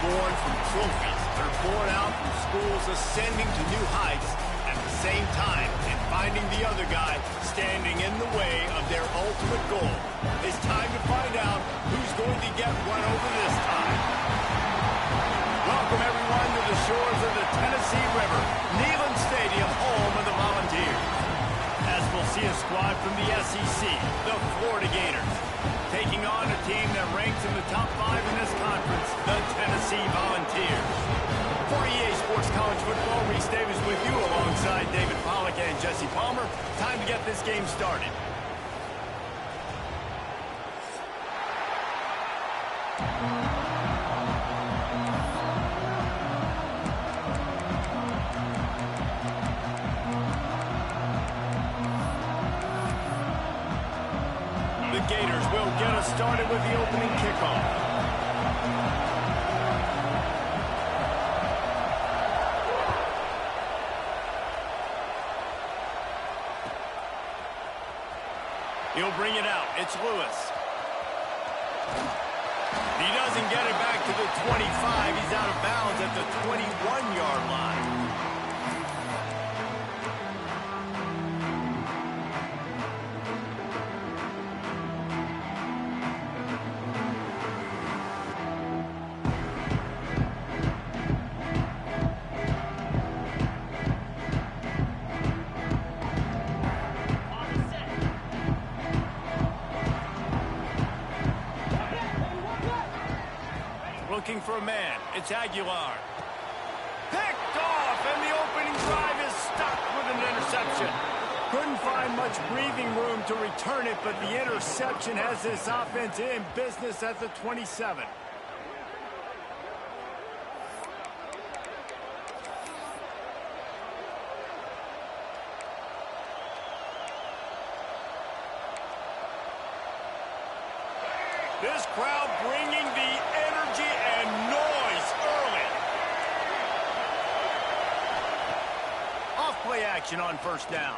born from trophies. They're born out from schools ascending to new heights at the same time and finding the other guy standing in the way of their ultimate goal. It's time to find out who's going to get one over this time. Welcome, everyone, to the shores of the Tennessee River, Neyland Stadium, home of the Volunteers. As we'll see a squad from the SEC, the Florida Gators, taking on a team that ranks in the top 5 in this conference, the Tennessee Volunteers. For EA Sports College Football, Reese Davis with you alongside David Pollack and Jesse Palmer. Time to get this game started. The Gators will get us started with the opening kickoff. He'll bring it out. It's Lewis. He doesn't get it back to the 25. He's out of bounds at the 21-yard line. Looking for a man. It's Aguilar. Picked off, and the opening drive is stopped with an interception. Couldn't find much breathing room to return it, but the interception has this offense in business at the 27. This crowd bringing the energy and noise early. Off play action on first down.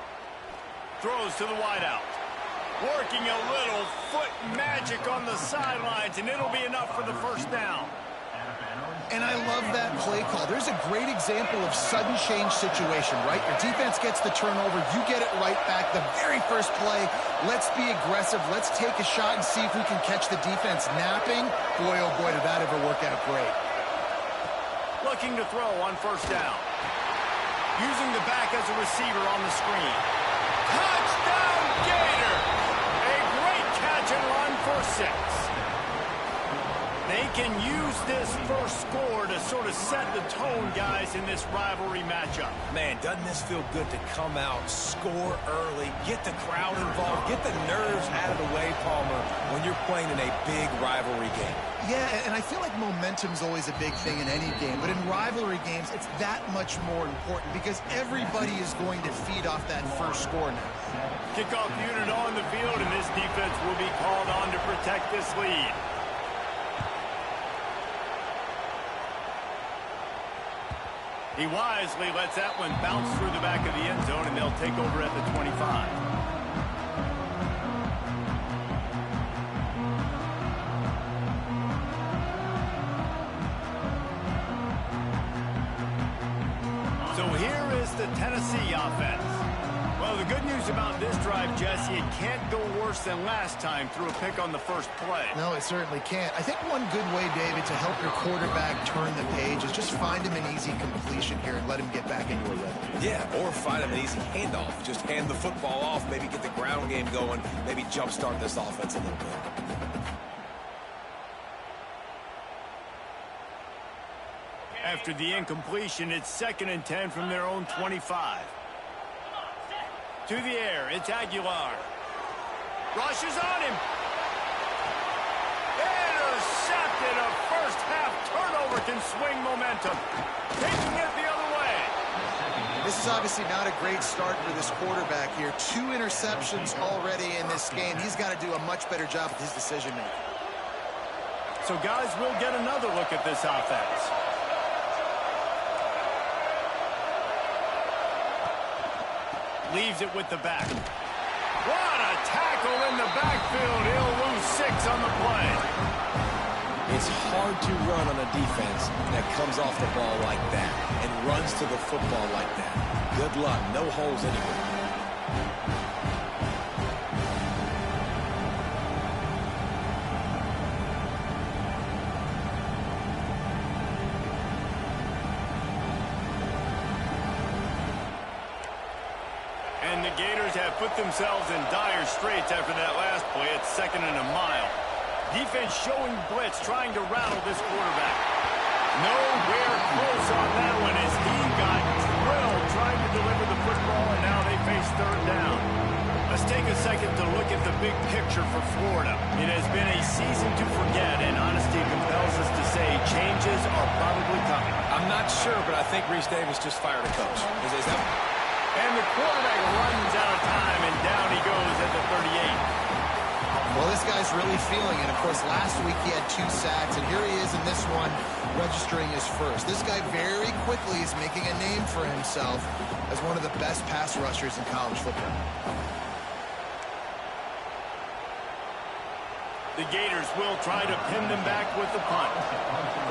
Throws to the wideout. Working a little foot magic on the sidelines, and it'll be enough for the first down. And I love that play call. There's a great example of sudden change situation, right? Your defense gets the turnover. You get it right back. The very first play, let's be aggressive. Let's take a shot and see if we can catch the defense napping. Boy, oh boy, did that ever work out great. Looking to throw on first down. Using the back as a receiver on the screen. Touchdown, Gator! A great catch and run for 6. They can use this first score to sort of set the tone, guys, in this rivalry matchup. Man, doesn't this feel good to come out, score early, get the crowd involved, get the nerves out of the way, Palmer, when you're playing in a big rivalry game. Yeah, and I feel like momentum's always a big thing in any game, but in rivalry games, it's that much more important because everybody is going to feed off that first score now. Kickoff unit on the field, and this defense will be called on to protect this lead. He wisely lets that one bounce through the back of the end zone, and they'll take over at the 25. So here is the Tennessee offense. Well, the good news about this drive, Jesse, it can't go worse than last time through a pick on the first play. No, it certainly can't. I think one good way, David, to help your quarterback turn the page is just find him an easy completion here and let him get back into a rhythm. Yeah, or find him an easy handoff. Just hand the football off, maybe get the ground game going, maybe jumpstart this offense a little bit. After the incompletion, it's 2nd and 10 from their own 25. To the air, it's Aguilar. Rushes on him. Intercepted. A first-half turnover can swing momentum. Taking it the other way. This is obviously not a great start for this quarterback here. 2 interceptions already in this game. He's got to do a much better job with his decision-making. So, guys, we'll get another look at this offense. Leaves it with the back. What a tackle in the backfield. He'll lose 6 on the play. It's hard to run on a defense that comes off the ball like that and runs to the football like that. Good luck. No holes anywhere. And the Gators have put themselves in dire straits after that last play. It's 2nd and a mile. Defense showing blitz, trying to rattle this quarterback. Nowhere close on that one as he got drilled trying to deliver the football, and now they face 3rd down. Let's take a second to look at the big picture for Florida. It has been a season to forget, and honesty compels us to say changes are probably coming. I'm not sure, but I think Reese Davis just fired a coach. Is that... And the quarterback runs out of time, and down he goes at the 38. Well, this guy's really feeling it. Of course, last week he had 2 sacks, and here he is in this one registering his first. This guy very quickly is making a name for himself as one of the best pass rushers in college football. The Gators will try to pin them back with the punt.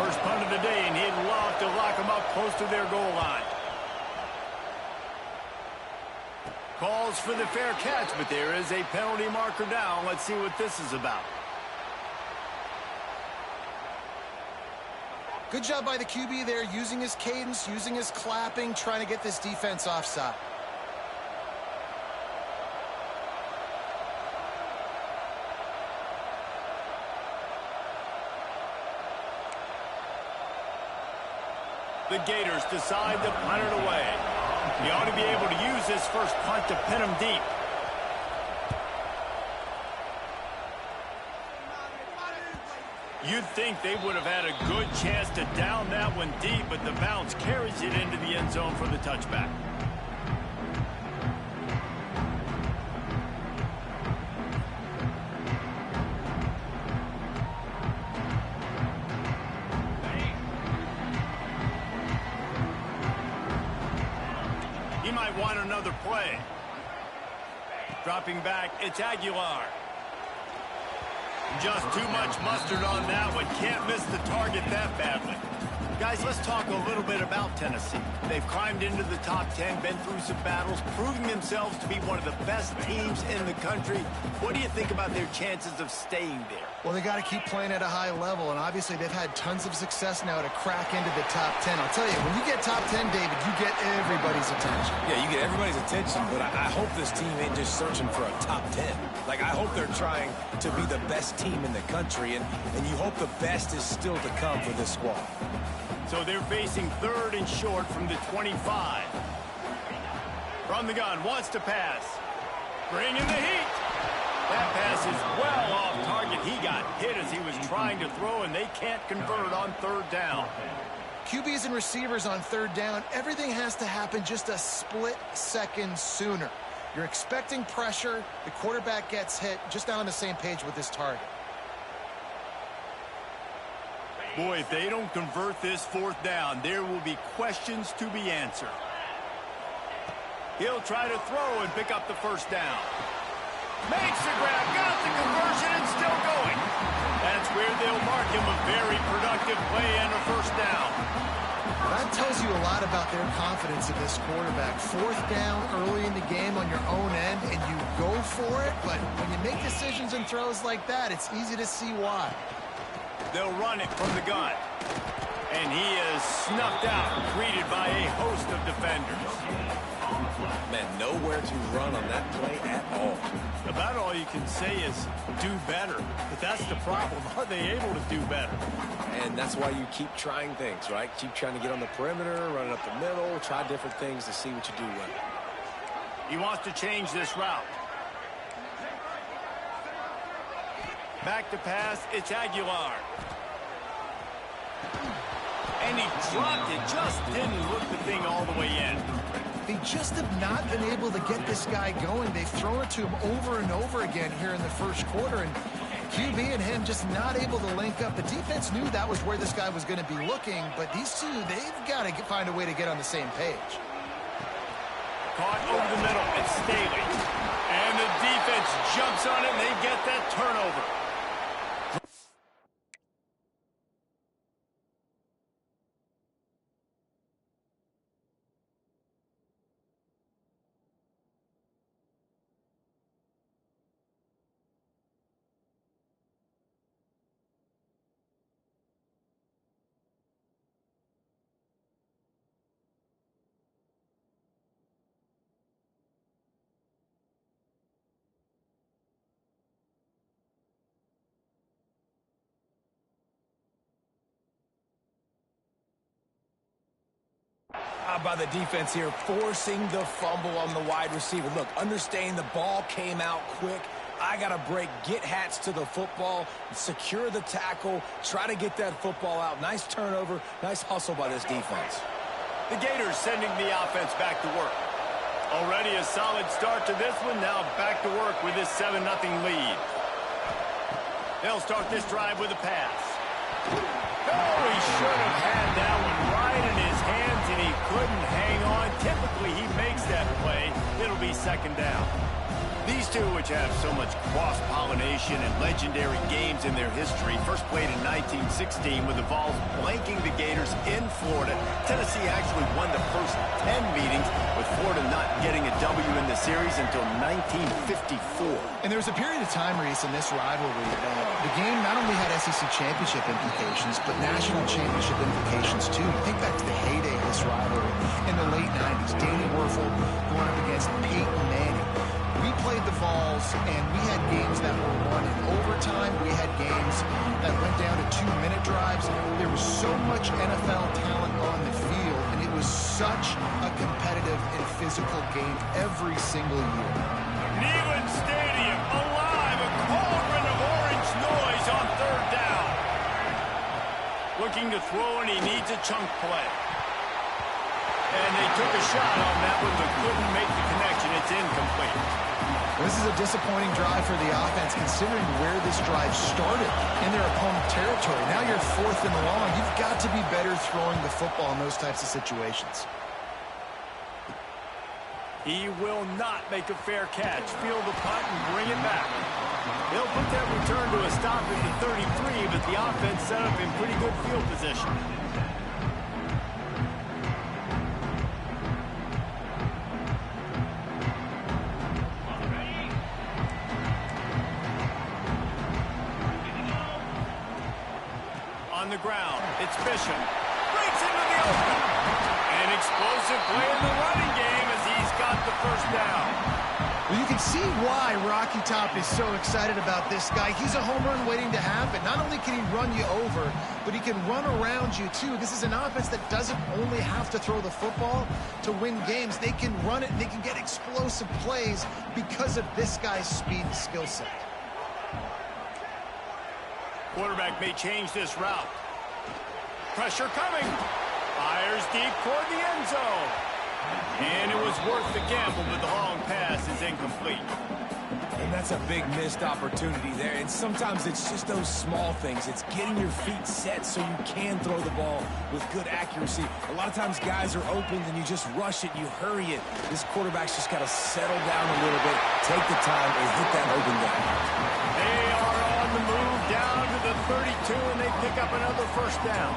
First punt of the day, and he'd love to lock them up close to their goal line. Calls for the fair catch, but there is a penalty marker down. Let's see what this is about. Good job by the QB there, using his cadence, using his clapping, trying to get this defense offside. The Gators decide to punt it away. He ought to be able to use his first punt to pin him deep. You'd think they would have had a good chance to down that one deep, but the bounce carries it into the end zone for the touchback. He might want another play. Dropping back, it's Aguilar. Just too much mustard on that one. Can't miss the target that badly. Guys, let's talk a little bit about Tennessee. They've climbed into the top 10, been through some battles, proving themselves to be one of the best teams in the country. What do you think about their chances of staying there? Well, they got to keep playing at a high level, and obviously they've had tons of success now to crack into the top 10. I'll tell you, when you get top 10, David, you get everybody's attention. Yeah, you get everybody's attention, but I hope this team ain't just searching for a top 10. Like, I hope they're trying to be the best team in the country, and you hope the best is still to come for this squad. So they're facing 3rd and short from the 25. From the gun, wants to pass. Bring in the heat. That pass is well off target. He got hit as he was trying to throw, and they can't convert on 3rd down. QBs and receivers on 3rd down, everything has to happen just a split second sooner. You're expecting pressure. The quarterback gets hit, just not on the same page with his target. Boy, if they don't convert this 4th down, there will be questions to be answered. He'll try to throw and pick up the 1st down. Makes the grab, got the conversion, and still going. That's where they'll mark him a very productive play and a 1st down. That tells you a lot about their confidence in this quarterback. 4th down early in the game on your own end, and you go for it, but when you make decisions and throws like that, it's easy to see why. They'll run it from the gun. And he is snuffed out, greeted by a host of defenders. Man, nowhere to run on that play at all. About all you can say is do better. But that's the problem. Are they able to do better? And that's why you keep trying things, right? Keep trying to get on the perimeter, running up the middle, try different things to see what you do well. He wants to change this route. Back to pass, it's Aguilar. And he dropped it, just didn't look the thing all the way in. They just have not been able to get this guy going. They've thrown it to him over and over again here in the 1st quarter, and QB and him just not able to link up. The defense knew that was where this guy was going to be looking, but these two, they've got to find a way to get on the same page. Caught over the middle, it's Staley. And the defense jumps on it, and they get that turnover. job by the defense here, forcing the fumble on the wide receiver. Look, understanding the ball came out quick. I got to break, get Hats to the football, secure the tackle, try to get that football out. Nice turnover, nice hustle by this defense. The Gators sending the offense back to work. Already a solid start to this one. Now back to work with this 7-0 lead. They'll start this drive with a pass. Oh, he should have had that one right in his hands, and he couldn't hang on. Typically, he makes that play. It'll be second down. These two, which have so much cross-pollination and legendary games in their history, first played in 1916 with the Vols blanking the Gators in Florida. Tennessee actually won the first 10 meetings, with Florida not getting a W in the series until 1954. And there was a period of time, Reese, in this rivalry that the game not only had SEC championship implications, but national championship implications, too. You think back to the heyday of this rivalry in the late 90s. Danny Werfel going up against Peyton Manning. We played the Vols, and we had games that were won in overtime. We had games that went down to 2-minute drives. There was so much NFL talent on the field, and it was such a competitive and physical game every single year. Neyland Stadium alive, a cauldron of orange noise on third down. Looking to throw, and he needs a chunk play. And they took a shot on that one, but couldn't make the connection. It's incomplete. This is a disappointing drive for the offense, considering where this drive started in their opponent territory. Now you're fourth and long. You've got to be better throwing the football in those types of situations. He will not make a fair catch. Field the punt and bring it back. They'll put that return to a stop at the 33, but the offense set up in pretty good field position. On the ground, it's Bishop. Breaks into the open. An explosive play in the running game as he's got the first down. Well, you can see why Rocky Top is so excited about this guy. He's a home run waiting to happen. Not only can he run you over, but he can run around you, too. This is an offense that doesn't only have to throw the football to win games. They can run it, and they can get explosive plays because of this guy's speed and skill set. Quarterback may change this route. Pressure coming. Fires deep toward the end zone. And it was worth the gamble, but the long pass is incomplete. And that's a big missed opportunity there. And sometimes it's just those small things. It's getting your feet set so you can throw the ball with good accuracy. A lot of times guys are open and you just rush it, you hurry it. This quarterback's just got to settle down a little bit, take the time, and hit that open guy. They are on the move down to the 32, and they pick up another first down.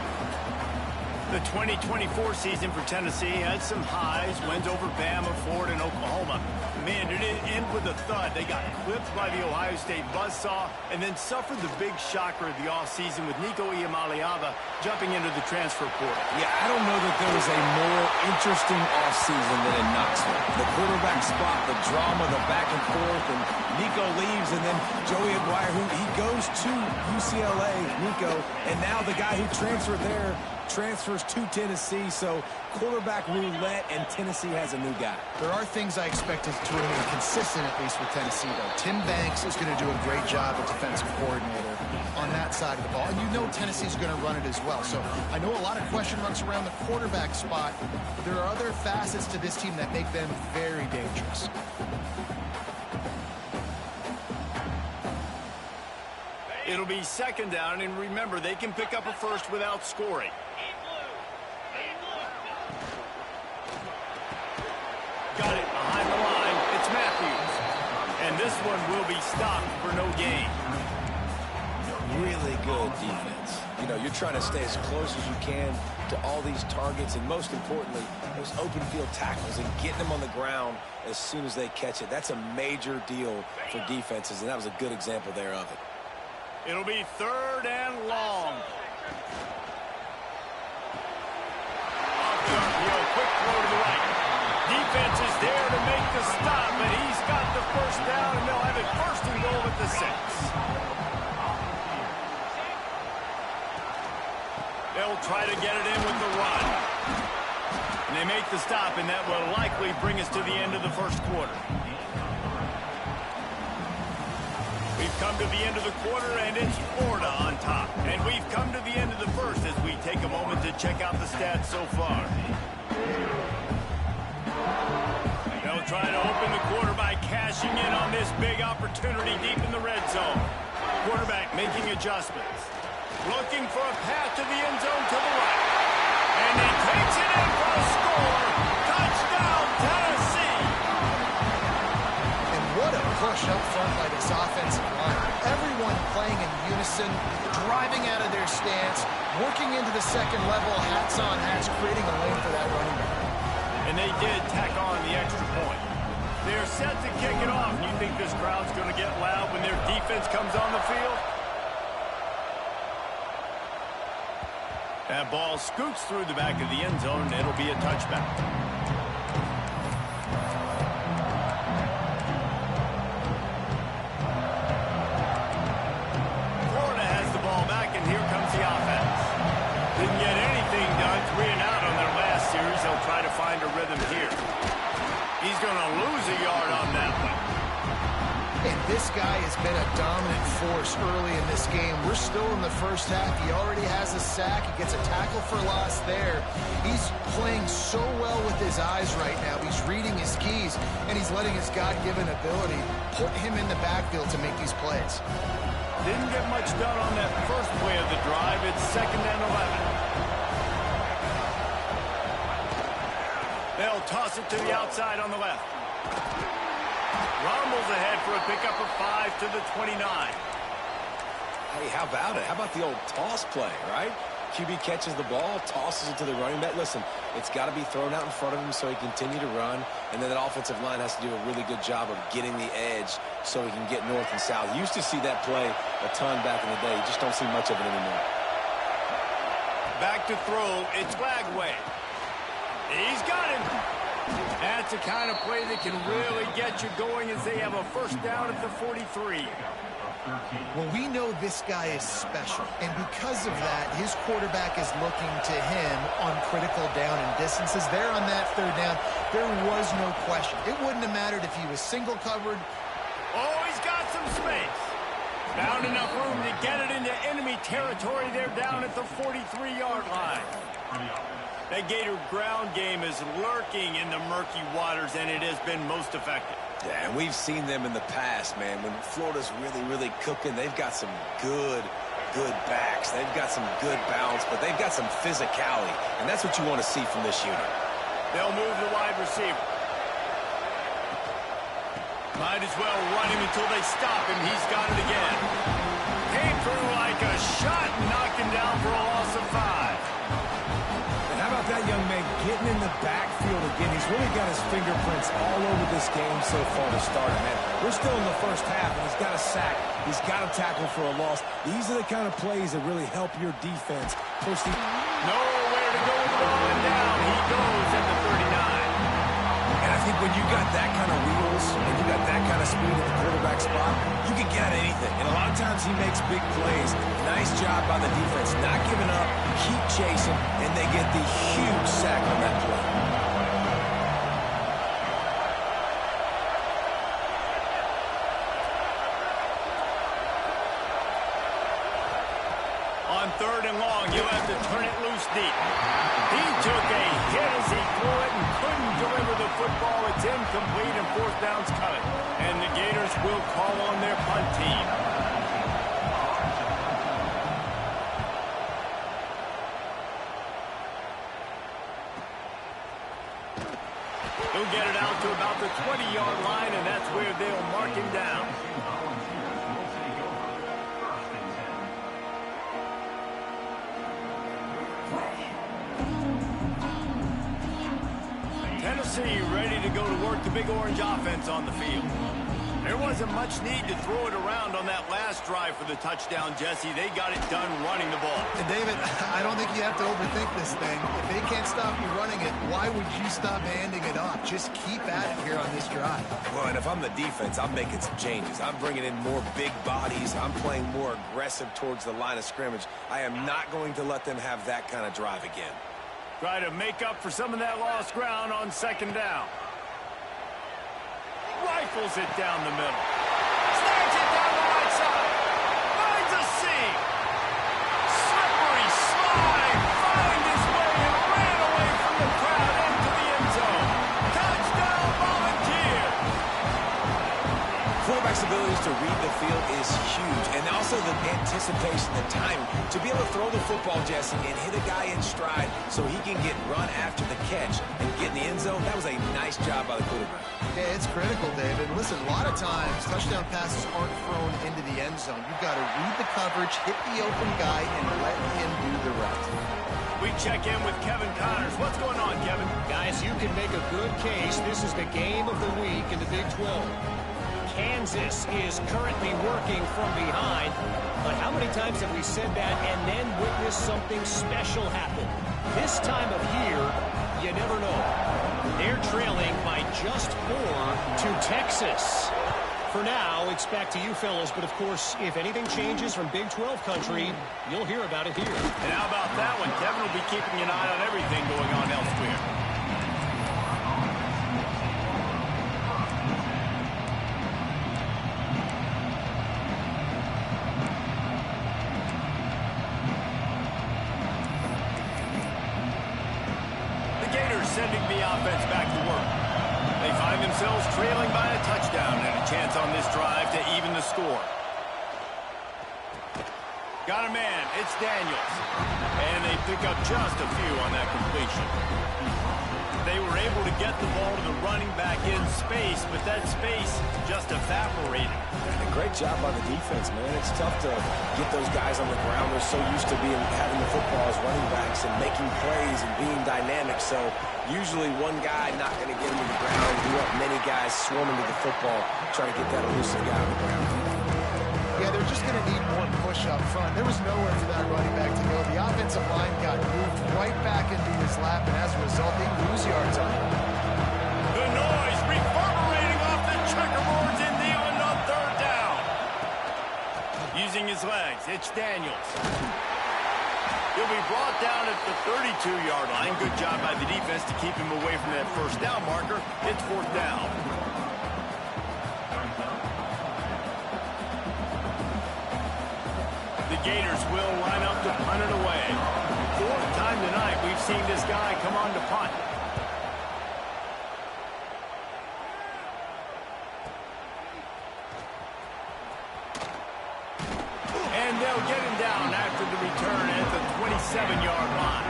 The 2024 season for Tennessee had some highs, wins over Bama, Florida, and Oklahoma. Man, did it end with a thud. They got clipped by the Ohio State buzzsaw and then suffered the big shocker of the offseason with Nico Iamaleava jumping into the transfer portal. Yeah, I don't know that there was a more interesting offseason than in Knoxville. The quarterback spot, the drama, the back and forth, and Nico leaves, and then Joey Aguirre, who he goes to UCLA, Nico, and now the guy who transferred there transfers to Tennessee, so quarterback roulette, and Tennessee has a new guy. There are things I expected to remain consistent, at least with Tennessee, though. Tim Banks is going to do a great job as defensive coordinator on that side of the ball, and you know Tennessee's going to run it as well. So I know a lot of question marks around the quarterback spot, but there are other facets to this team that make them very dangerous. It'll be second down, and remember, they can pick up a first without scoring. Got it behind the line. It's Matthews. And this one will be stopped for no gain. Really good defense. You know, you're trying to stay as close as you can to all these targets, and most importantly, those open field tackles and getting them on the ground as soon as they catch it. That's a major deal for defenses, and that was a good example there of it. It'll be third and long. Off the upfield, quick throw to the right. Defense is there to make the stop, but he's got the first down, and they'll have it first and goal at the 6. They'll try to get it in with the run. And they make the stop, and that will likely bring us to the end of the first quarter. We've come to the end of the quarter, and it's Florida on top. And we've come to the end of the first as we take a moment to check out the stats so far. They'll try to open the quarter by cashing in on this big opportunity deep in the red zone. Quarterback making adjustments. Looking for a path to the end zone to the right. And he takes it in for a score. Touchdown, Tennessee! And what a push up front by this offensive line. Everyone playing in unison, driving out of their stance, working into the second level, hats on hats, creating a lane for that running back. And they did tack on the extra point. They're set to kick it off. You think this crowd's going to get loud when their defense comes on the field? That ball scoots through the back of the end zone, and it'll be a touchback. Florida has the ball back, and here comes the offense. Didn't get anything done, 3 and out on their last series. They'll try to find a rhythm here. He's going to lose a yard on that one. And this guy has been a dominant force early in this game. We're still in the first half. He already has a sack. He gets a tackle for loss there. He's playing so well with his eyes right now. He's reading his keys, and he's letting his God-given ability put him in the backfield to make these plays. Didn't get much done on that first play of the drive. It's 2nd and 11. They'll toss it to the outside on the left. Rumbles ahead for a pickup of 5 to the 29. Hey, how about it? How about the old toss play, right? QB catches the ball, tosses it to the running back. Listen, it's got to be thrown out in front of him so he can continue to run, and then that offensive line has to do a really good job of getting the edge so he can get north and south. You used to see that play a ton back in the day. You just don't see much of it anymore. Back to throw. It's Flagway. He's got him. That's the kind of play that can really get you going as they have a first down at the 43. Well, we know this guy is special, and because of that, his quarterback is looking to him on critical down and distances. There on that 3rd down, there was no question. It wouldn't have mattered if he was single covered. Oh, he's got some space. Found enough room to get it into enemy territory there down at the 43-yard line. That Gator ground game is lurking in the murky waters, and it has been most effective. Yeah, and we've seen them in the past, man. When Florida's really, really cooking, they've got some good backs. They've got some good balance, but they've got some physicality, and that's what you want to see from this unit. They'll move the wide receiver. Might as well run him until they stop him. He's got it again. Came through like a shot and knocked him down for a loss of 5. How about that young man getting in the backfield again? He's really got his fingerprints all over this game so far to start, man. We're still in the first half, and he's got a sack. He's got a tackle for a loss. These are the kind of plays that really help your defense push the... Nowhere to go with the ball and down. He goes at the 39. And I think when you got that kind of wheels and you got that kind of speed at the quarterback spot, you can get at anything. And a lot of times he makes big plays. Nice job by the defense, not giving up, keep chasing, and they get the huge sack on that play. On 3rd and long, you'll have to turn it loose deep. He took a hit as he threw it and couldn't deliver the football. It's incomplete and 4th down's coming. And the Gators will call on their punt team. He'll get it out to about the 20-yard line, and that's where they'll mark him down. Tennessee ready to go to work the Big Orange offense on the field. There wasn't much need to throw it around on that last drive for the touchdown, Jesse. They got it done running the ball. And David, I don't think you have to overthink this thing. If they can't stop you running it, why would you stop handing it off? Just keep at it here on this drive. Well, and if I'm the defense, I'm making some changes. I'm bringing in more big bodies. I'm playing more aggressive towards the line of scrimmage. I am not going to let them have that kind of drive again. Try to make up for some of that lost ground on second down. Rifles it down the middle. Snags it down the right side. Finds a seam. Slippery slide. Find his way and ran away from the crowd into the end zone. Touchdown, Volunteer. Quarterback's abilities to read the field is huge, and also the anticipation, the timing. To be able to throw the football, Jesse, and hit a guy in stride so he can get run after the catch and get in the end zone, that was a nice job by the quarterback. Yeah, it's critical, David. Listen, a lot of times, touchdown passes aren't thrown into the end zone. You've got to read the coverage, hit the open guy, and let him do the rest. We check in with Kevin Connors. What's going on, Kevin? Guys, you can make a good case. This is the game of the week in the Big 12. Kansas is currently working from behind, but how many times have we said that and then witnessed something special happen? This time of year, you never know. They're trailing by just 4 to Texas. For now, it's back to you fellas, but of course, if anything changes from Big 12 country, you'll hear about it here. And how about that one? Kevin will be keeping an eye on everything going on elsewhere. Sending the offense back to work. They find themselves trailing by a touchdown and a chance on this drive to even the score. Got a man. It's Daniels. And they pick up just a few on that completion. They were able to get the ball to the running back in space, but that space just evaporated. A great job by the defense, man. It's tough to get those guys on the ground. They're so used to having the football as running backs and making plays and being dynamic. So usually one guy not going to get him to the ground. You want many guys swarming to the football, trying to get that elusive guy on the ground. Yeah, they're just going to need one push up front. There was nowhere for that running back to go. The offensive line got moved right back into his lap, and as a result, they lose yards on it. The noise reverberating off the checkerboards in the on third down. Using his legs, it's Daniels. He'll be brought down at the 32-yard line. Good job by the defense to keep him away from that first down marker. It's fourth down. The Gators will line up to punt it away. Fourth time tonight we've seen this guy come on to punt. And they'll get him down after the return at the 27-yard line.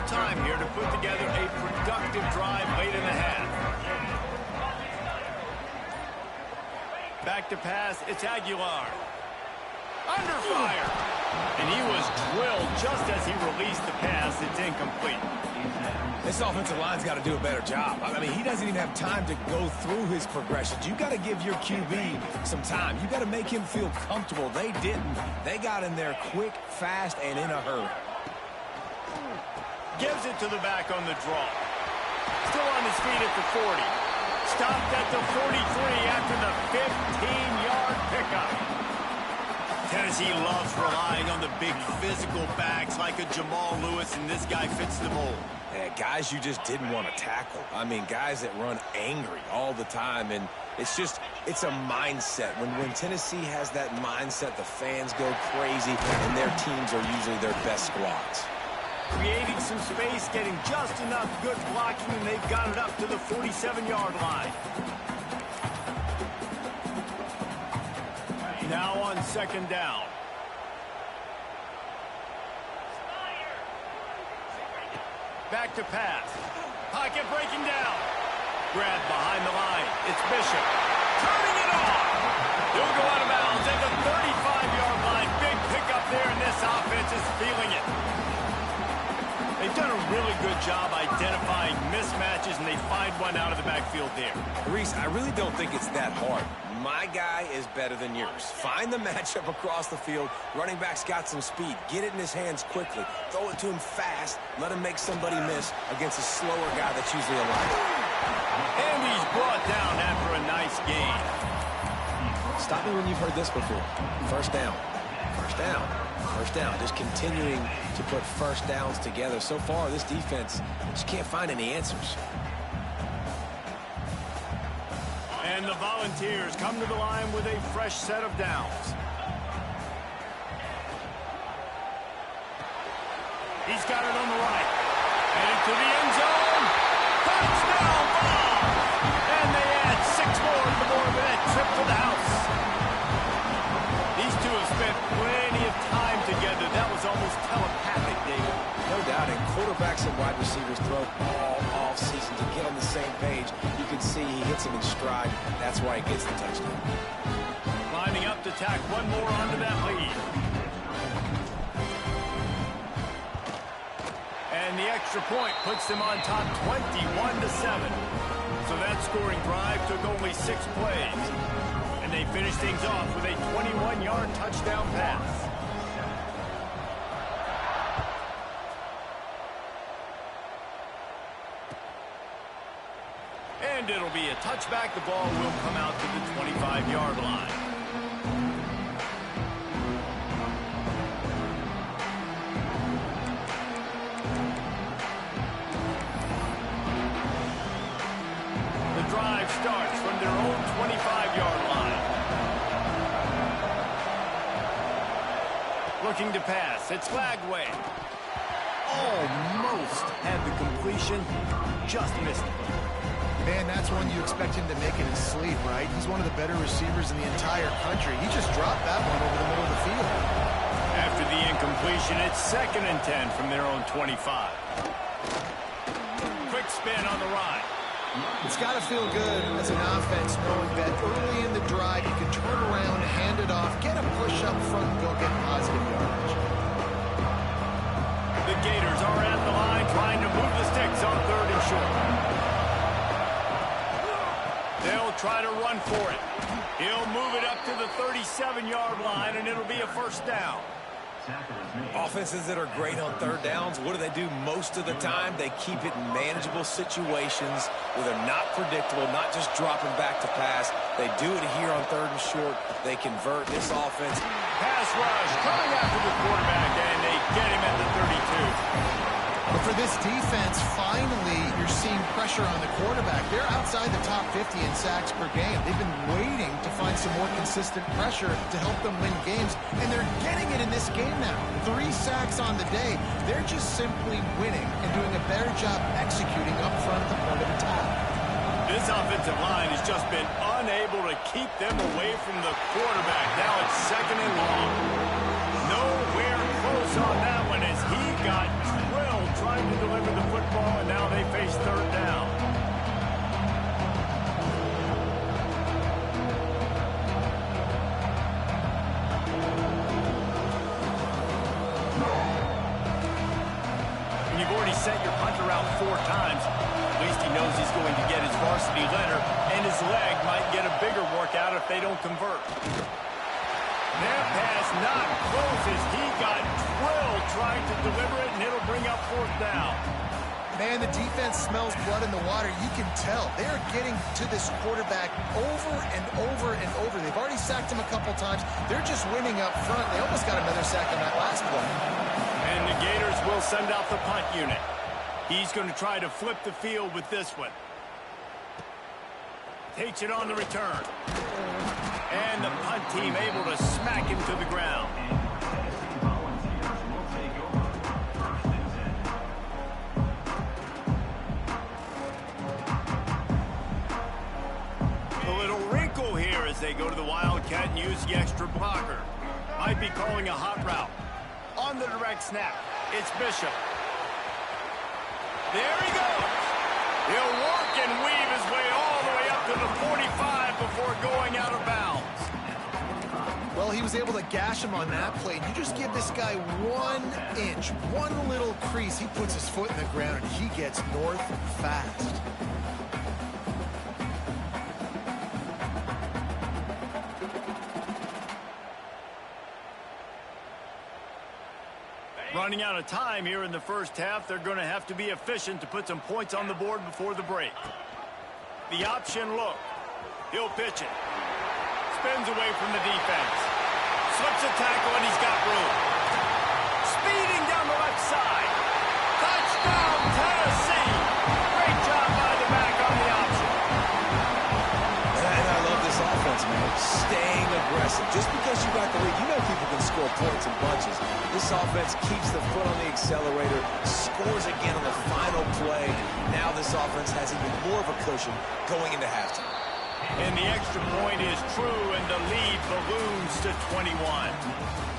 Time here to put together a productive drive late in the half. Back to pass, it's Aguilar. Under fire. And he was drilled just as he released the pass. It's incomplete. This offensive line's got to do a better job. I mean, he doesn't even have time to go through his progressions. You got to give your QB some time. You got to make him feel comfortable. They didn't. They got in there quick, fast, and in a hurry. Gives it to the back on the draw. Still on his feet at the 40. Stopped at the 43 after the 15-yard pickup. Tennessee loves relying on the big physical backs like a Jamal Lewis, and this guy fits the mold. Yeah, guys you just didn't want to tackle. I mean, guys that run angry all the time, and it's a mindset. When Tennessee has that mindset, the fans go crazy, and their teams are usually their best squads. Creating some space, getting just enough good blocking, and they've got it up to the 47-yard line. Now on second down. Back to pass. Pocket breaking down. Grabbed behind the line. It's Bishop. Turning it off. He'll go out of bounds at the 35-yard line. Big pickup there, and this offense is feeling it. They've done a really really good job identifying mismatches, and they find one out of the backfield there. Reese, I really don't think it's that hard. My guy is better than yours. Find the matchup across the field. Running back's got some speed. Get it in his hands quickly. Throw it to him fast. Let him make somebody miss against a slower guy that's usually alive. And he's brought down after a nice gain. Stop me when you've heard this before. First down. First down. First down. Just continuing to put first downs together. So far, this defense just can't find any answers. And the Volunteers come to the line with a fresh set of downs. He's got it on the right. Headed to the end zone. Touchdown ball! And they add 6 more to the board with that trip to the house. These two have spent plenty of time together. That was almost telepathic, David. No doubt, and quarterbacks and wide receivers throw all off season to get on the same page. You can see he hits him in stride. That's why he gets the touchdown. Lining up to tack one more onto that lead. And the extra point puts them on top 21-7. So that scoring drive took only 6 plays. And they finished things off with a 21-yard touchdown pass. And it'll be a touchback. The ball will come out to the 25-yard line. The drive starts from their own 25-yard line. Looking to pass. It's Lagway. Almost had the completion. Just missed it. Man, that's one you expect him to make in his sleep, right? He's one of the better receivers in the entire country. He just dropped that one over the middle of the field. After the incompletion, it's 2nd and 10 from their own 25. Quick spin on the ride. It's got to feel good as an offense knowing that early in the drive you can turn around, hand it off, get a push up front, and go get positive yardage. The Gators are at the line trying to move the sticks on 3rd and short. They'll try to run for it. He'll move it up to the 37-yard line, and it'll be a first down. Offenses that are great on 3rd downs, what do? Most of the time, they keep it in manageable situations where they're not predictable, not just dropping back to pass. They do it here on 3rd and short. They convert this offense. Pass rush coming after the quarterback, and they get him at the 32. But for this defense, finally, you're seeing pressure on the quarterback. They're outside the top 50 in sacks per game. They've been waiting to find some more consistent pressure to help them win games, and they're getting it in this game now. 3 sacks on the day. They're just simply winning and doing a better job executing up front at the point of attack. This offensive line has just been unable to keep them away from the quarterback. Now it's 2nd and long. Nowhere close on that one as he got drilled trying to deliver the football, and now they face 3rd down. And you've already sent your punter out 4 times. At least he knows he's going to get his varsity letter, and his leg might get a bigger workout if they don't convert. That pass not close as he got drilled trying to deliver it, and it'll bring up 4th down. Man, the defense smells blood in the water. You can tell. They're getting to this quarterback over and over and over. They've already sacked him a couple times. They're just winning up front. They almost got another sack on that last play. And the Gators will send out the punt unit. He's going to try to flip the field with this one. Takes it on the return. And the punt team able to smack him to the ground. A little wrinkle here as they go to the Wildcat and use the extra blocker. Might be calling a hot route. On the direct snap, it's Bishop. There he goes. He'll work and weave his way all the way up to the 45 before going out of bounds. Well, he was able to gash him on that play. You just give this guy 1 inch, one little crease, he puts his foot in the ground, and he gets north fast. Running out of time here in the first half, they're going to have to be efficient to put some points on the board before the break. The option look. He'll pitch it. Spins away from the defense. Slips a tackle and he's got room. Speeding down the left side. Touchdown, Tennessee. Great job by the back on the option. And I love this offense, man. Staying aggressive. Just because you got the lead, you know people can score points in bunches. This offense keeps the foot on the accelerator, scores again on the final play. Now this offense has even more of a cushion going into halftime. And the extra point is true, and the lead balloons to 21.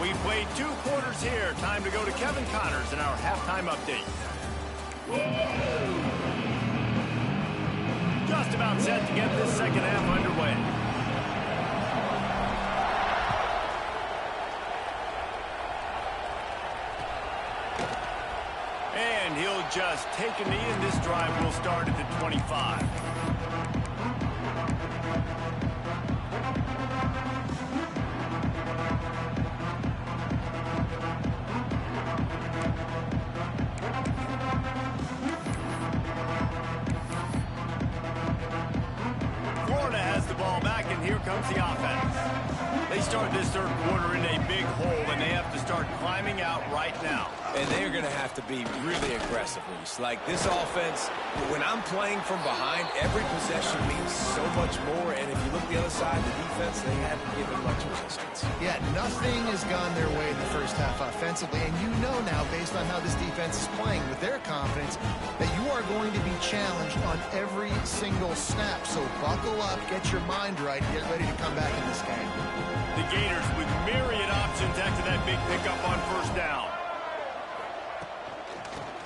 We played 2 quarters here. Time to go to Kevin Connors in our halftime update. Just about set to get this second half underway. And he'll just take a knee, and this drive will start at the 25. Here comes the offense. They start this third quarter in a big hole, and they have to start climbing out right now. And they're going to have to be really aggressive, Reese. Like this offense, when I'm playing from behind, every possession means so much more. And if you look the other side, the defense, they haven't given much resistance. Yeah, nothing has gone their way in the first half offensively. And you know now, based on how this defense is playing with their confidence, that you are going to be challenged on every single snap. So buckle up, get your mind right, and get ready to come back in this game. The Gators with myriad options after that big pickup on first down.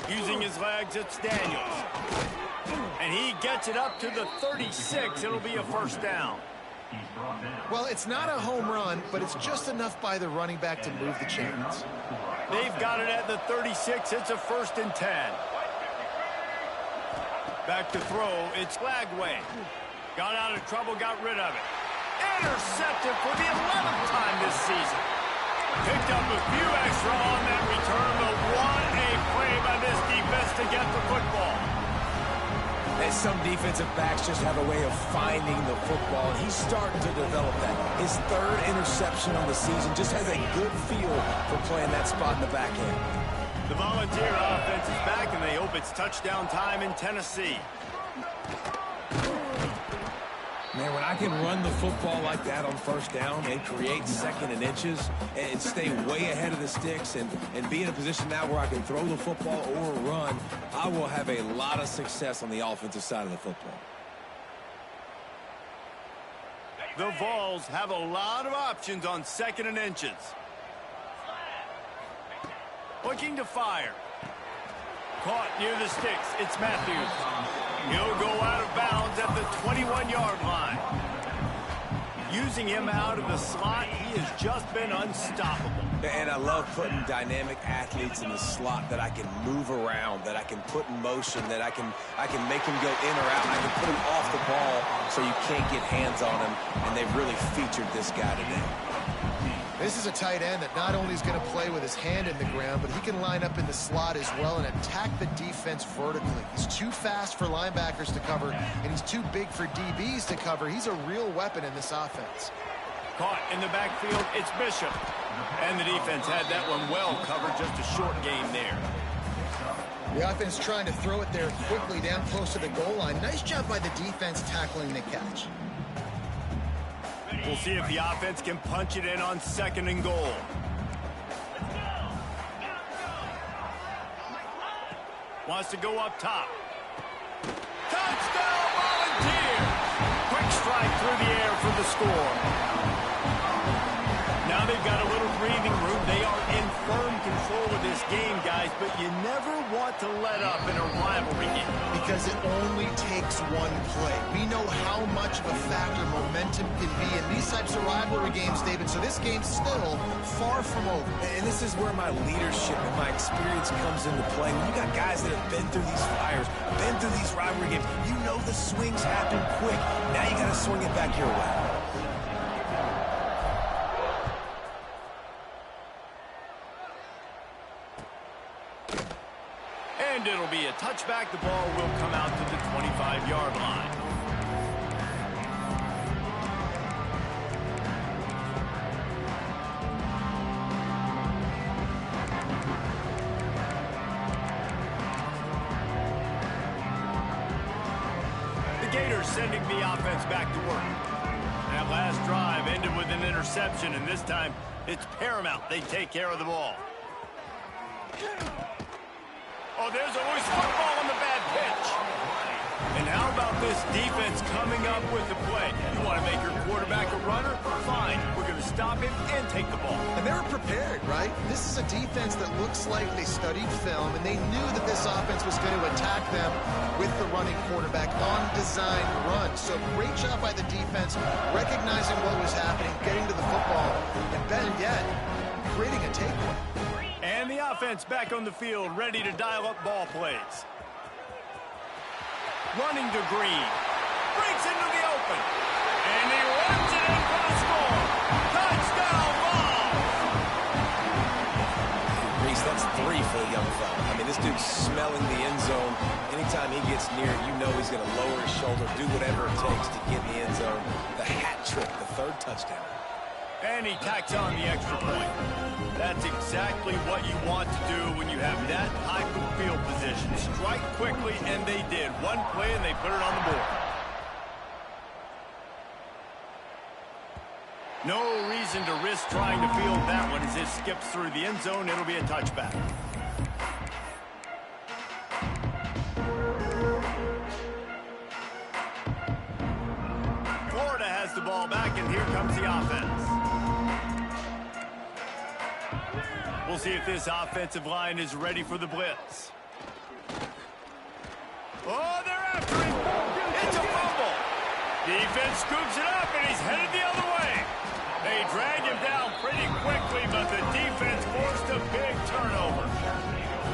Using his legs, it's Daniels. And he gets it up to the 36. It'll be a first down. Well, it's not a home run, but it's just enough by the running back to move the chains. They've got it at the 36. It's a 1st and 10. Back to throw. It's Lagway. Got out of trouble, got rid of it. Intercepted for the 11th time this season. Picked up a few extra on that return, but what a play by this defense to get the football. And some defensive backs just have a way of finding the football, and he's starting to develop that. His 3rd interception on the season just has a good feel for playing that spot in the back end. The Volunteer offense is back, and they hope it's touchdown time in Tennessee. Man, when I can run the football like that on first down and create 2nd and inches and stay way ahead of the sticks and be in a position now where I can throw the football or run, I will have a lot of success on the offensive side of the football. The Vols have a lot of options on 2nd and inches. Looking to fire. Caught near the sticks. It's Matthews. He'll go out of bounds at the 21-yard line. Using him out of the slot, he has just been unstoppable. And I love putting dynamic athletes in the slot that I can move around, that I can put in motion, that I can make him go in or out. I can put him off the ball so you can't get hands on him, and they've really featured this guy today. This is a tight end that not only is going to play with his hand in the ground, but he can line up in the slot as well and attack the defense vertically. He's too fast for linebackers to cover, and he's too big for DBs to cover. He's a real weapon in this offense. Caught in the backfield, it's Bishop. And the defense had that one well covered, just a short gain there. The offense trying to throw it there quickly down close to the goal line. Nice job by the defense tackling the catch. We'll see if the offense can punch it in on 2nd and goal. Wants to go up top. Touchdown, Volunteer! Quick strike through the air for the score. Now they've got a little breathing room. They are in firm control of this game, guys, but you never want to let up in a rivalry game. Because it only takes one play. We know how much of a factor momentum can be in these types of rivalry games, David, so this game's still far from over. And this is where my leadership and my experience comes into play. When you got guys that have been through these fires, been through these rivalry games, you know the swings happen quick. Now you got to swing it back your way. And it'll be a touchback. The ball will come out to the 25-yard line. The Gators sending the offense back to work. That last drive ended with an interception, and this time it's paramount they take care of the ball. Oh, there's always football on the bad pitch. And how about this defense coming up with the play? You want to make your quarterback a runner? Fine. We're going to stop him and take the ball. And they were prepared, right? This is a defense that looks like they studied film, and they knew that this offense was going to attack them with the running quarterback on design run. So great job by the defense, recognizing what was happening, getting to the football, and better yet, creating a takeaway. And the offense back on the field, ready to dial up ball plays. Running to Green. Breaks into the open. And he runs it in for the score. Touchdown ball! Reese, that's 3 for the young fella. I mean, this dude's smelling the end zone. Anytime he gets near it, you know he's going to lower his shoulder, do whatever it takes to get in the end zone. The hat trick, the 3rd touchdown. And he tacks on the extra point. That's exactly what you want to do when you have that type of field position. Strike quickly, and they did. One play, and they put it on the board. No reason to risk trying to field that one as it skips through the end zone. It'll be a touchback. Florida has the ball back, and here comes the offense. We'll see if this offensive line is ready for the blitz. Oh, they're after him. It's a fumble. Defense scoops it up, and he's headed the other way. They drag him down pretty quickly, but the defense forced a big turnover.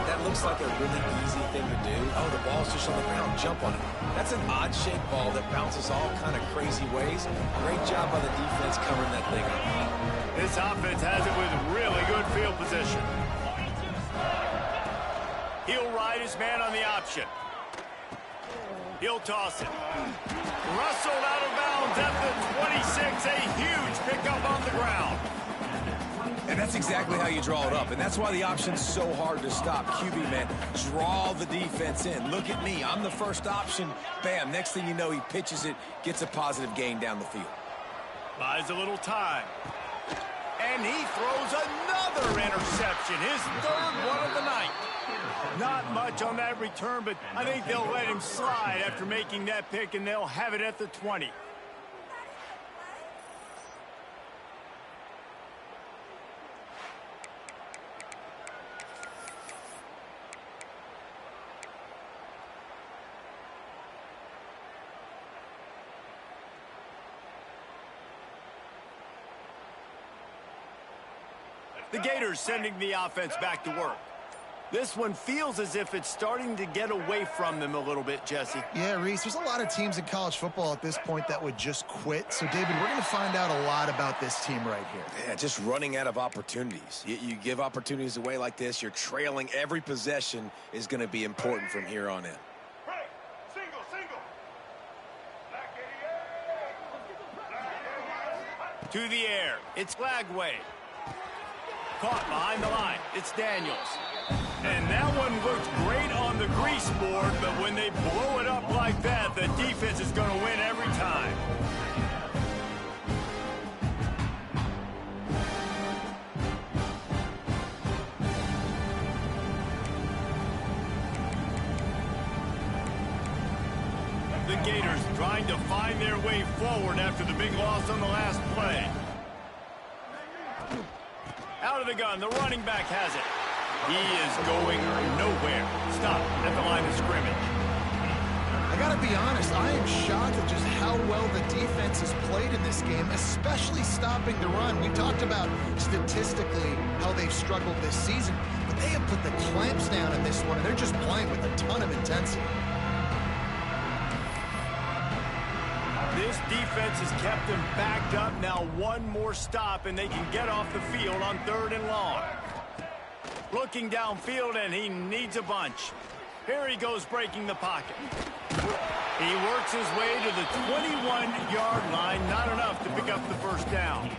That looks like a really easy thing to do. Oh, the ball's just on the ground. Jump on it. That's an odd-shaped ball that bounces all kind of crazy ways. Great job by the defense covering that thing up. This offense has it with really good field position. He'll ride his man on the option. He'll toss it. Rustled out of bounds at the 26. A huge pickup on the ground. And that's exactly how you draw it up. And that's why the option's so hard to stop. QB, man, draw the defense in. Look at me. I'm the first option. Bam. Next thing you know, he pitches it, gets a positive gain down the field. Buys a little time. And he throws another interception, his 3rd one of the night. Not much on that return, but I think they'll let him slide after making that pick, and they'll have it at the 20. The Gators sending the offense back to work. This one feels as if it's starting to get away from them a little bit, Jesse. Yeah, Reese, there's a lot of teams in college football at this point that would just quit. So, David, we're going to find out a lot about this team right here. Yeah, just running out of opportunities. You give opportunities away like this, you're trailing. Every possession is going to be important from here on in. To the air. It's Flagway. Caught behind the line. It's Daniels. And that one looked great on the grease board, but when they blow it up like that, the defense is going to win every time. The Gators trying to find their way forward after the big loss on the last play. Out of the gun. The running back has it. He is going nowhere. Stop at the line of scrimmage. I gotta be honest, I am shocked at just how well the defense has played in this game, especially stopping the run. We talked about statistically how they've struggled this season, but they have put the clamps down in this one, and they're just playing with a ton of intensity. This defense has kept them backed up. Now one more stop, and they can get off the field on 3rd and long. Looking downfield, and he needs a bunch. Here he goes, breaking the pocket. He works his way to the 21-yard line. Not enough to pick up the first down.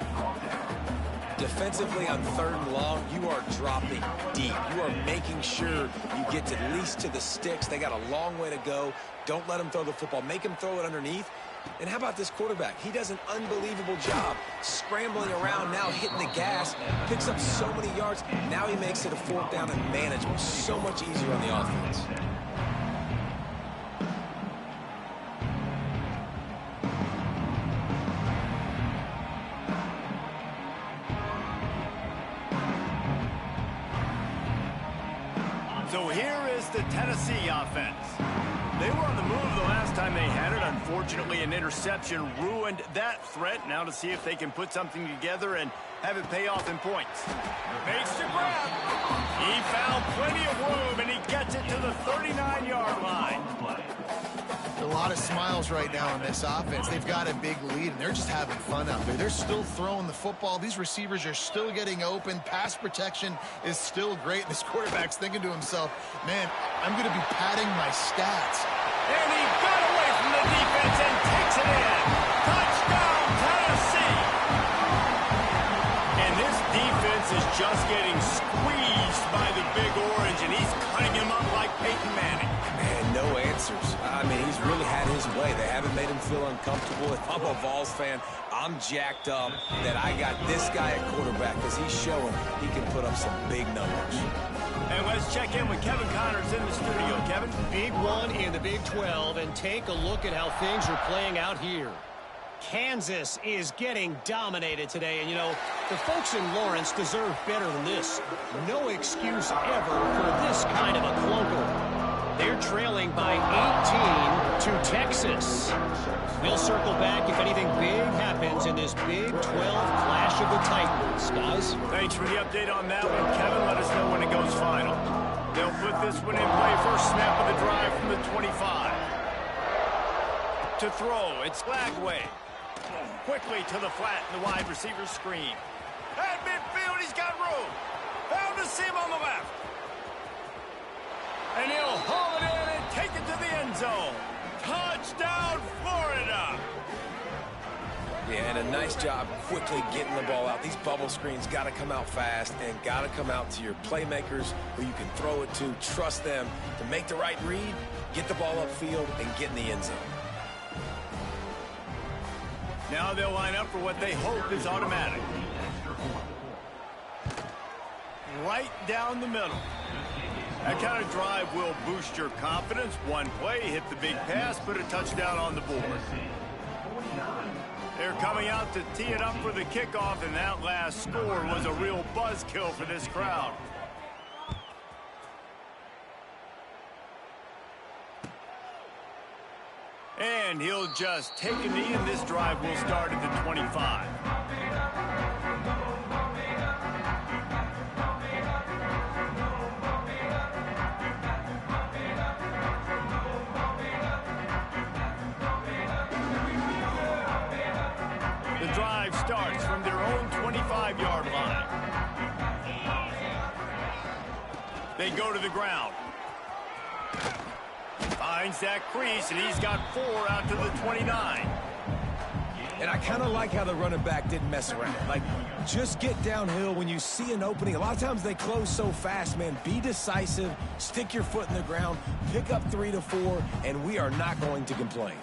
Defensively on 3rd and long, you are dropping deep. You are making sure you get at least to the sticks. They got a long way to go. Don't let them throw the football. Make them throw it underneath. And how about this quarterback? He does an unbelievable job scrambling around, now hitting the gas, picks up so many yards. Now he makes it a 4th down and manageable. So much easier on the offense. So here is the Tennessee offense. They were on the move the last time they had it. Unfortunately, an interception ruined that threat. Now to see if they can put something together and have it pay off in points. Makes the grab. He found plenty of room, and he gets it to the 39-yard line. A lot of smiles right now in this offense. They've got a big lead, and they're just having fun out there. They're still throwing the football. These receivers are still getting open. Pass protection is still great. This quarterback's thinking to himself, man, I'm going to be padding my stats. And he got away from the defense and takes it in. Touchdown, Tennessee. And this defense is just getting squeezed by the Big Orange, and he's cutting him up like Peyton Manning. Man, no answers. I mean, he's really had his way. They haven't made him feel uncomfortable. If I'm a Vols fan, I'm jacked up that I got this guy at quarterback because he's showing he can put up some big numbers. And let's check in with Kevin Connors in the studio. Kevin? Big one in the Big 12, and take a look at how things are playing out here. Kansas is getting dominated today, and, you know, the folks in Lawrence deserve better than this. No excuse ever for this kind of a clunker. They're trailing by 18 to Texas. We'll circle back if anything big happens in this Big 12 clash of the Titans. Guys? Thanks for the update on that one, Kevin. Let us know when it goes final. They'll put this one in play. First snap of the drive from the 25. To throw, it's Lagway. Quickly to the flat in the wide receiver screen. At midfield, he's got room. Found a seam on the left. And he'll haul it in and take it to the end zone. Touchdown, Florida! Yeah, and a nice job quickly getting the ball out. These bubble screens got to come out fast and got to come out to your playmakers who you can throw it to. Trust them to make the right read, get the ball upfield, and get in the end zone. Now they'll line up for what they hope is automatic. Right down the middle. That kind of drive will boost your confidence. One play, hit the big pass, put a touchdown on the board. They're coming out to tee it up for the kickoff, and that last score was a real buzzkill for this crowd. And he'll just take a knee, and this drive will start at the 25. The drive starts from their own 25-yard line. They go to the ground. Finds that crease, and he's got 4 out to the 29. And I kind of like how the running back didn't mess around. Like, just get downhill when you see an opening. A lot of times they close so fast, man. Be decisive, stick your foot in the ground, pick up 3 to 4, and we are not going to complain.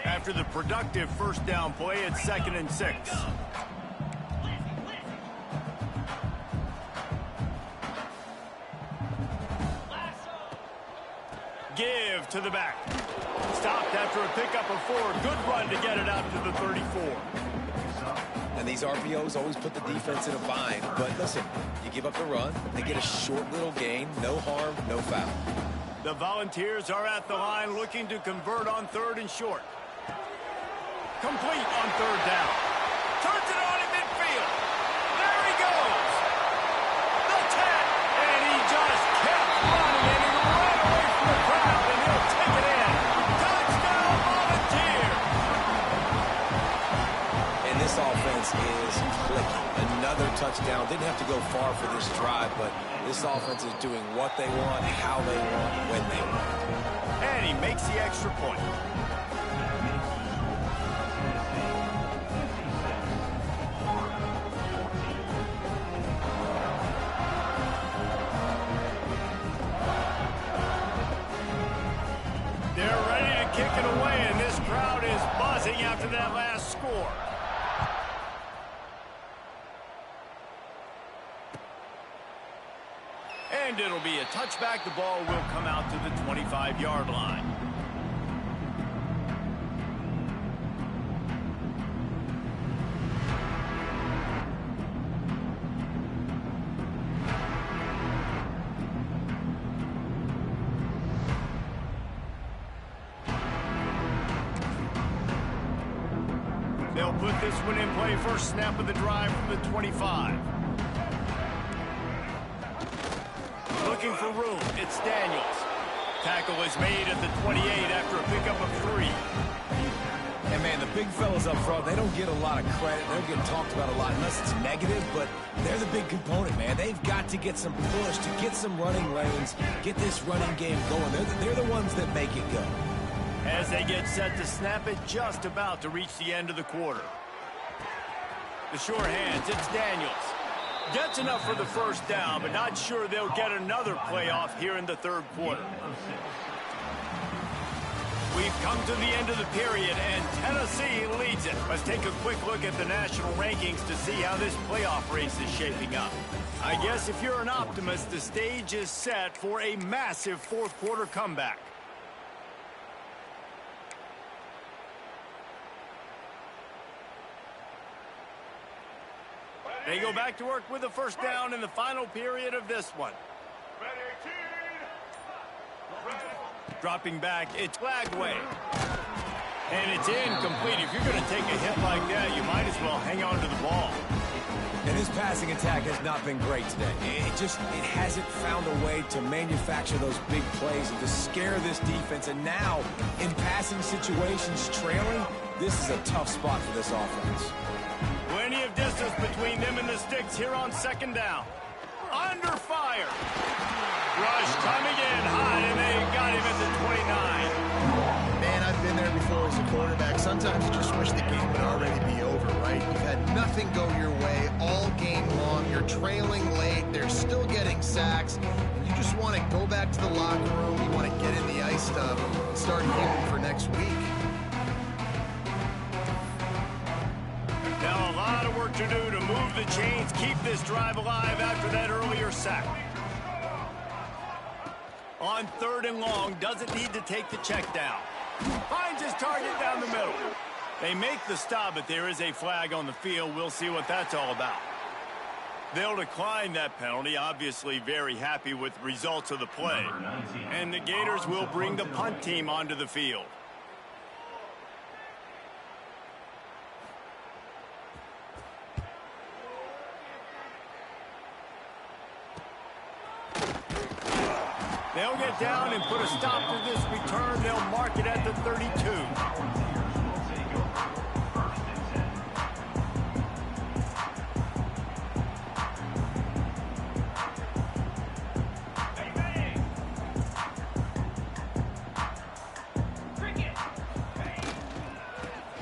After the productive first down play, it's 2nd and 6. Give to the back. Stopped after a pickup of 4. Good run to get it out to the 34. And these RPOs always put the defense in a bind. But listen, you give up the run, they get a short little gain, no harm, no foul. The Volunteers are at the line looking to convert on 3rd and short. Complete on 3rd down. Turns it on in midfield. There he goes. The 10. And he just kept running, and he ran away from the crowd, and he'll take it in. Touchdown, Volunteers. And this offense is clicking. Another touchdown. Didn't have to go far for this drive, but this offense is doing what they want, how they want, when they want. And he makes the extra point. They're ready to kick it away, and this crowd is buzzing after that last score. And it'll be a touchback. The ball will come out to the 25-yard line. They'll put this one in play. First snap of the drive from the 25. Looking for room. It's Daniels. Tackle is made at the 28 after a pickup of 3. And, man, the big fellas up front, they don't get a lot of credit. They don't get talked about a lot unless it's negative, but they're the big component, man. They've got to get some push, to get some running lanes, get this running game going. They're the ones that make it go. As they get set to snap it, just about to reach the end of the quarter. The sure hands, it's Daniels. Gets enough for the first down, but not sure they'll get another playoff here in the 3rd quarter. We've come to the end of the period, and Tennessee leads it. Let's take a quick look at the national rankings to see how this playoff race is shaping up. I guess if you're an optimist, the stage is set for a massive 4th quarter comeback. They go back to work with the first down in the final period of this one. Dropping back, it's Lagway. And it's incomplete. If you're going to take a hit like that, you might as well hang on to the ball. And his passing attack has not been great today. It hasn't found a way to manufacture those big plays and to scare this defense. And now, in passing situations, trailing, this is a tough spot for this offense. Plenty of distance between them and the sticks here on 2nd down. Under fire. Rush coming in hot, and they got him at the 29. Man, I've been there before as a quarterback. Sometimes you just wish the game would already be over, right? You've had nothing go your way all game long. You're trailing late. They're still getting sacks. And you just want to go back to the locker room. You want to get in the ice tub and start healing for next week. Now a lot of work to do to move the chains, keep this drive alive after that earlier sack. On 3rd and long, doesn't need to take the check down. Finds his target down the middle. They make the stop, but there is a flag on the field. We'll see what that's all about. They'll decline that penalty, obviously very happy with the results of the play. And the Gators will bring the punt team onto the field. They'll get down and put a stop to this return. They'll mark it at the 32.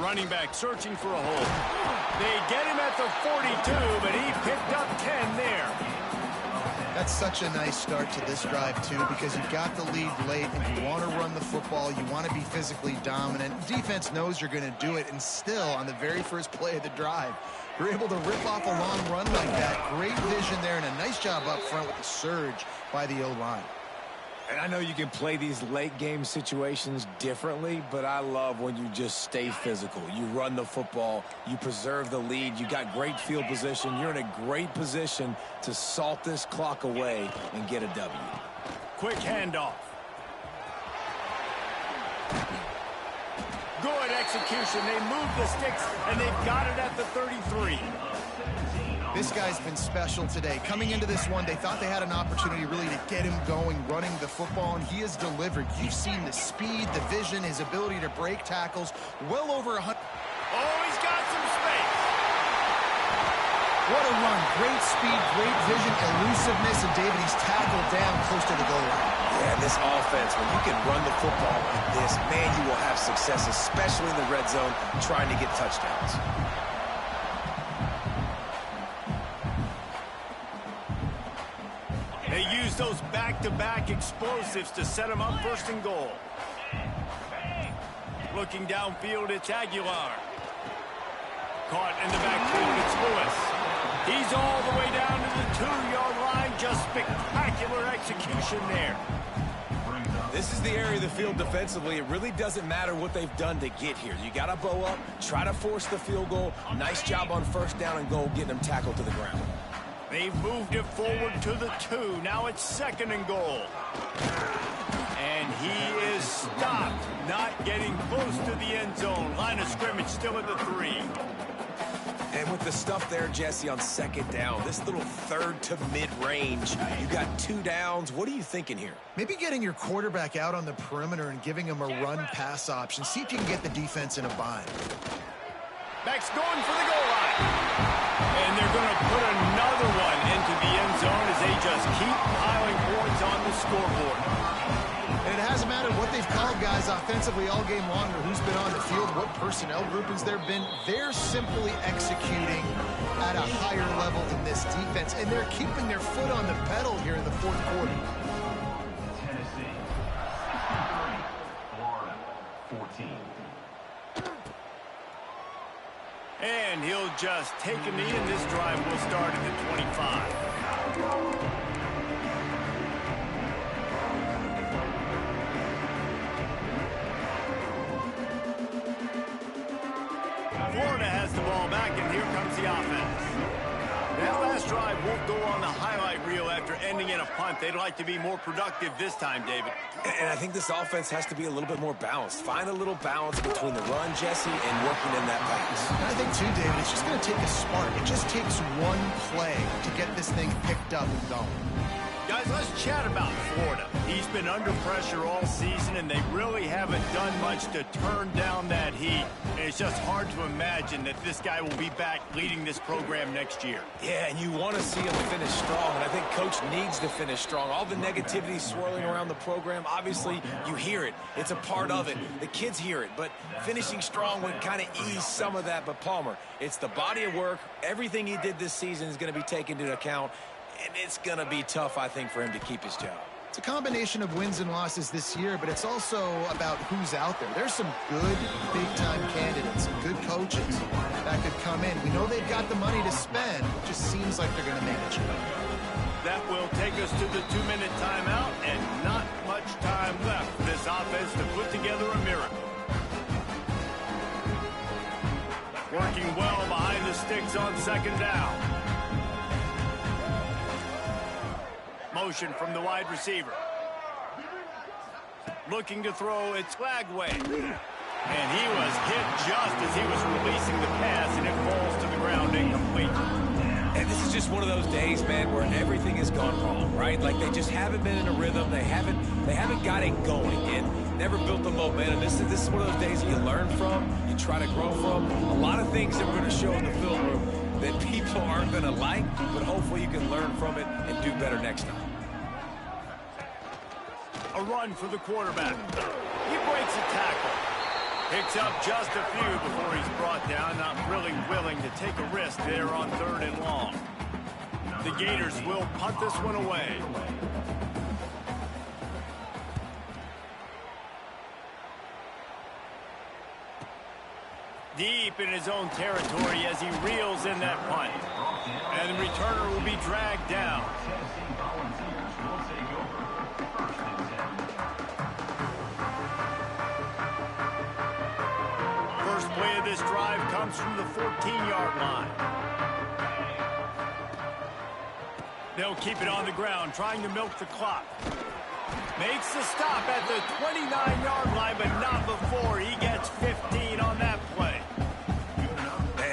Running back searching for a hole. They get him at the 42, but he picked up 10 there. That's such a nice start to this drive, too, because you've got the lead late and you want to run the football. You want to be physically dominant. Defense knows you're going to do it, and still, on the very first play of the drive, you're able to rip off a long run like that. Great vision there and a nice job up front with the surge by the O-line. And I know you can play these late-game situations differently, but I love when you just stay physical. You run the football, you preserve the lead, you got great field position. You're in a great position to salt this clock away and get a W. Quick handoff. Good execution. They move the sticks, and they've got it at the 33. This guy's been special today. Coming into this one, they thought they had an opportunity really to get him going, running the football, and he has delivered. You've seen the speed, the vision, his ability to break tackles. Well over 100. Oh, he's got some space. What a run. Great speed, great vision, elusiveness, and David, he's tackled down close to the goal line. Yeah, this offense, when you can run the football like this, man, you will have success, especially in the red zone, trying to get touchdowns. They use those back-to-back explosives to set them up first and goal. Looking downfield, it's Aguilar. Caught in the backfield, it's Lewis. He's all the way down to the 2-yard line. Just spectacular execution there. This is the area of the field defensively. It really doesn't matter what they've done to get here. You got to bow up, try to force the field goal. Nice job on first down and goal, getting them tackled to the ground. They've moved it forward to the 2. Now it's second and goal. And he is stopped, not getting close to the end zone. Line of scrimmage still at the 3. And with the stuff there, Jesse, on second down, this little third to mid-range, you got 2 downs. What are you thinking here? Maybe getting your quarterback out on the perimeter and giving him a run-pass option. See if you can get the defense in a bind. Max going for the goal line. And they're going to put another one into the end zone as they just keep piling points on the scoreboard. And it hasn't mattered what they've called, guys, offensively all game long, or who's been on the field, what personnel groupings there been. They're simply executing at a higher level than this defense, and they're keeping their foot on the pedal here in the fourth quarter. Tennessee, 3, Florida, 14. And he'll just take a knee, and this drive will start at the 25. Florida has the ball back, and here comes the offense. That last drive won't go on the highlight reel after ending in a punt. They'd like to be more productive this time, David. And I think this offense has to be a little bit more balanced. Find a little balance between the run, Jesse, and working in that pass. And I think, too, David, it's just going to take a spark. It just takes one play to get this thing picked up and going. Guys, let's chat about Florida. He's been under pressure all season, and they really haven't done much to turn down that heat. And it's just hard to imagine that this guy will be back leading this program next year. Yeah, and you want to see him finish strong, and I think Coach needs to finish strong. All the negativity swirling around the program, obviously, you hear it. It's a part of it. The kids hear it, but finishing strong would kind of ease some of that. But Palmer, it's the body of work. Everything he did this season is going to be taken into account. And it's going to be tough, I think, for him to keep his job. It's a combination of wins and losses this year, but it's also about who's out there. There's some good big-time candidates, some good coaches that could come in. We know they've got the money to spend. It just seems like they're going to manage it. That will take us to the 2-minute timeout, and not much time left for this offense to put together a miracle. Working well behind the sticks on second down. Motion from the wide receiver. Looking to throw, it's Flagway. And he was hit just as he was releasing the pass, and it falls to the ground incomplete. And this is just one of those days, man, where everything has gone wrong, right? Like they just haven't been in a rhythm. They haven't got it going and never built the momentum. This is one of those days you learn from, you try to grow from. A lot of things that we're going to show in the film room that people aren't going to like, but hopefully you can learn from it and do better next time. A run for the quarterback. He breaks a tackle. Picks up just a few before he's brought down. Not really willing to take a risk there on 3rd and long. The Gators will punt this one away. Deep in his own territory as he reels in that punt. And the returner will be dragged down. comes from the 14-yard line. They'll keep it on the ground, trying to milk the clock. Makes the stop at the 29-yard line, but not before he gets 15 on that play.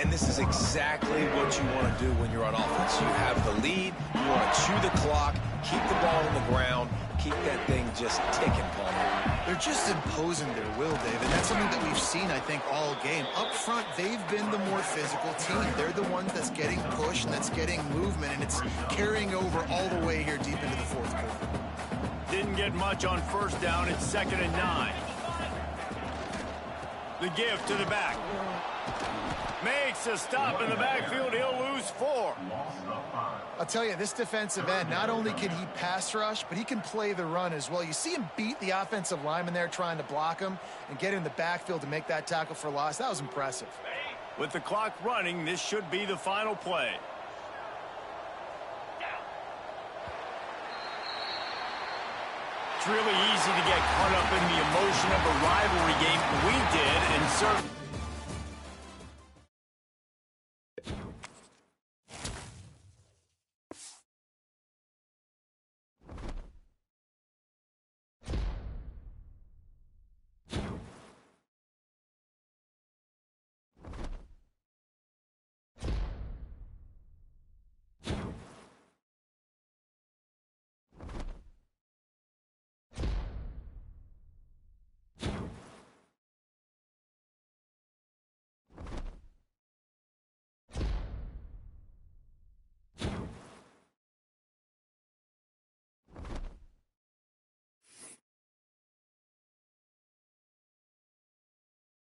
And this is exactly what you want to do when you're on offense. You have the lead, you want to chew the clock, keep the ball on the ground, keep that thing just ticking, Palmer. They're just imposing their will, Dave, and that's something that we've seen, I think, all game. Up front, they've been the more physical team. They're the ones that's getting pushed and that's getting movement, and it's carrying over all the way here deep into the fourth quarter. Didn't get much on first down. It's 2nd and 9. The give to the back. Makes a stop in the backfield. He'll lose 4. I'll tell you, this defensive end, not only can he pass rush, but he can play the run as well. You see him beat the offensive lineman there trying to block him and get in the backfield to make that tackle for loss. That was impressive. With the clock running, this should be the final play. It's really easy to get caught up in the emotion of a rivalry game. We did, and certainly